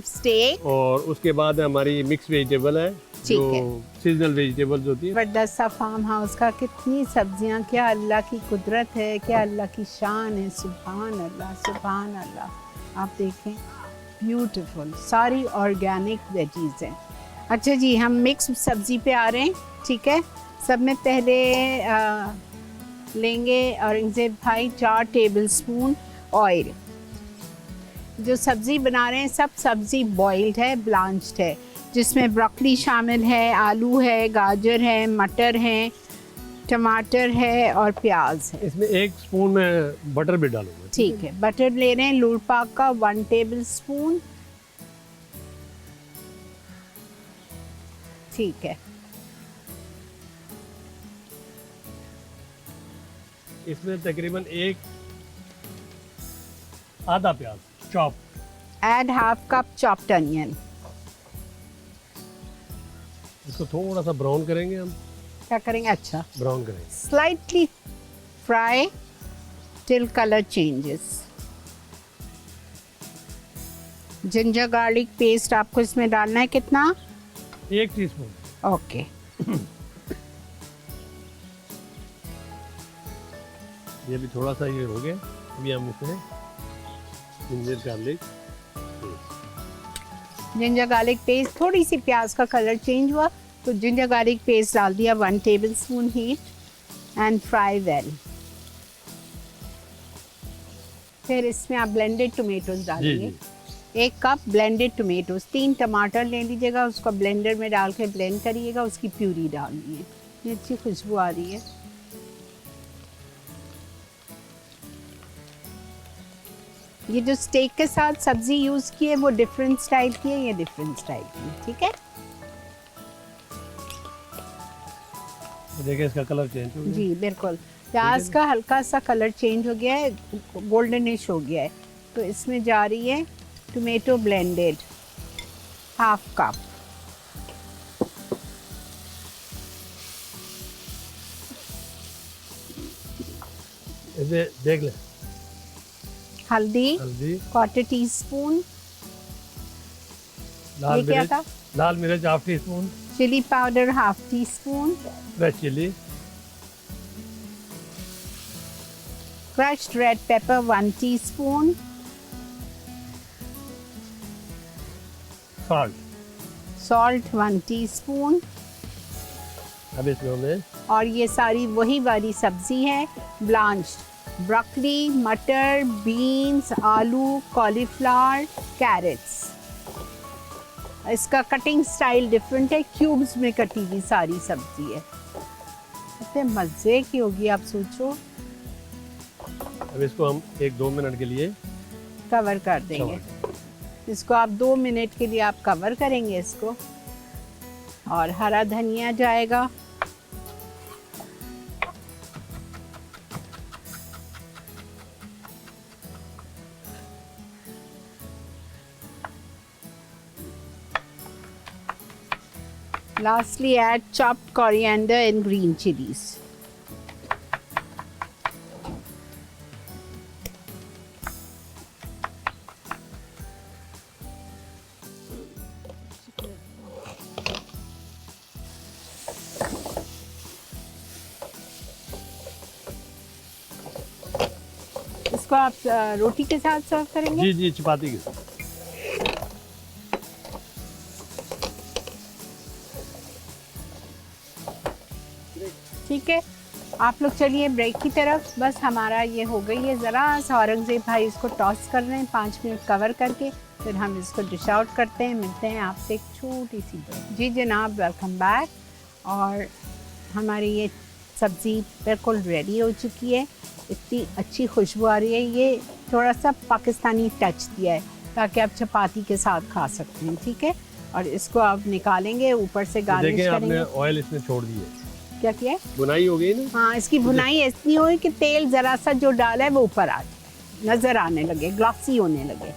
Stake, और उसके बाद हमारी मिक्स वेजिटेबल है जो सीजनल वेजिटेबल्स होती है। बरदस्ता फार्म हाउस का कितनी सब्जियां, क्या अल्लाह की कुदरत है, क्या अल्लाह की शान है। सुभान अल्लाह, सुभान अल्लाह। आप देखें, ब्यूटीफुल, सारी ऑर्गेनिक वेजीज हैं। अच्छा जी, हम मिक्स सब्जी पे आ रहे हैं, ठीक है। सब में पहले लेंगे औरंगजेब भाई 4 टेबलस्पून ऑयल। जो सब्ज़ी बना रहे हैं सब सब्ज़ी बॉइल्ड है, ब्लांच्ड है, जिसमें ब्रोकली शामिल है, आलू है, गाजर है, मटर है, टमाटर है और प्याज है। इसमें 1 स्पून में बटर भी डालूंगा। ठीक है, बटर ले रहे हैं लूर पाक का 1 टेबलस्पून। ठीक है, इसमें तकरीबन 1 आधा प्याज chop. Add half cup chopped onion. इसको थोड़ा सा ब्राउन करेंगे हम। क्या करेंगे? अच्छा, ब्राउन करेंगे। Slightly fry till colour changes. Ginger garlic paste आपको इसमें डालना है कितना? 1 टीस्पून। ओके। ये भी थोड़ा सा ये हो गया। अभी हम इसमें ginger garlic ginger garlic paste, थोड़ी सी प्याज का कलर चेंज हुआ तो जिंजर गार्लिक पेस्ट डाल दिया 1 tablespoon heat and fry well. फिर इसमें आप ब्लेंडेड टोमेटोज डालेंगे। 1 कप ब्लेंडेड टोमेटोज, 3 टमाटर ले लीजिएगा, उसको ब्लेंडर में डाल के ब्लेंड करिएगा, उसकी प्यूरी डालनी है। ये अच्छी खुशबू आ रही है। ये जो स्टेक के साथ सब्जी यूज की है वो डिफरेंट स्टाइल की है, ये डिफरेंट स्टाइल की है, ठीक है। देखिए इसका कलर चेंज हो गया। जी बिल्कुल, प्याज का हल्का सा कलर चेंज हो गया है, गोल्डनिश हो गया है। तो इसमें जा रही है टोमेटो ब्लेंडेड हाफ कप। इसे देख ले। हल्दी हल्दी 1/4 टीस्पून। लाल ये क्या मिर्च, था? लाल मिर्च 1/2 teaspoon. Chilli powder 1/2 teaspoon. Fresh chilli. Crushed red pepper 1 teaspoon. Salt 1 teaspoon. अब इसमें हमें और ये सारी वही वाली सब्जी है, ब्लांच्ड ब्रोकली, मटर, बीन्स, आलू, कॉलीफ्लावर, कैरेट्स। इसका कटिंग स्टाइल डिफरेंट है, क्यूब्स में कटी हुई सारी सब्जी है। इतने मज़े की होगी, आप सोचो। अब इसको हम 1-2 मिनट के लिए कवर कर देंगे। इसको आप 2 मिनट के लिए आप कवर करेंगे इसको, और हरा धनिया जाएगा। Lastly, add chopped coriander and green chilies. इसको आप रोटी के साथ सर्व करेंगे? जी जी, चपाती के साथ। ठीक है, आप लोग चलिए ब्रेक की तरफ। बस हमारा ये हो गई है, ज़रा सा औरंगजेब भाई इसको टॉस कर रहे हैं 5 मिनट कवर करके, फिर हम इसको डिश आउट करते हैं। मिलते हैं आपसे एक छोटी सी ब्रेक। जी जनाब, वेलकम बैक। और हमारी ये सब्ज़ी बिल्कुल रेडी हो चुकी है। इतनी अच्छी खुशबू आ रही है। ये थोड़ा सा पाकिस्तानी टच दिया है ताकि आप चपाती के साथ खा सकते हैं, ठीक है। और इसको आप निकालेंगे, ऊपर से गार्निश देखिए करेंगे। आपने ऑयल इसमें छोड़ दिए। क्या किया है? बुनाई हो गई ना। हाँ, इसकी भुनाई इतनी हुई कि तेल जरा सा जो डाला है वो ऊपर आ जाए, नजर आने लगे, ग्लॉसी होने लगे।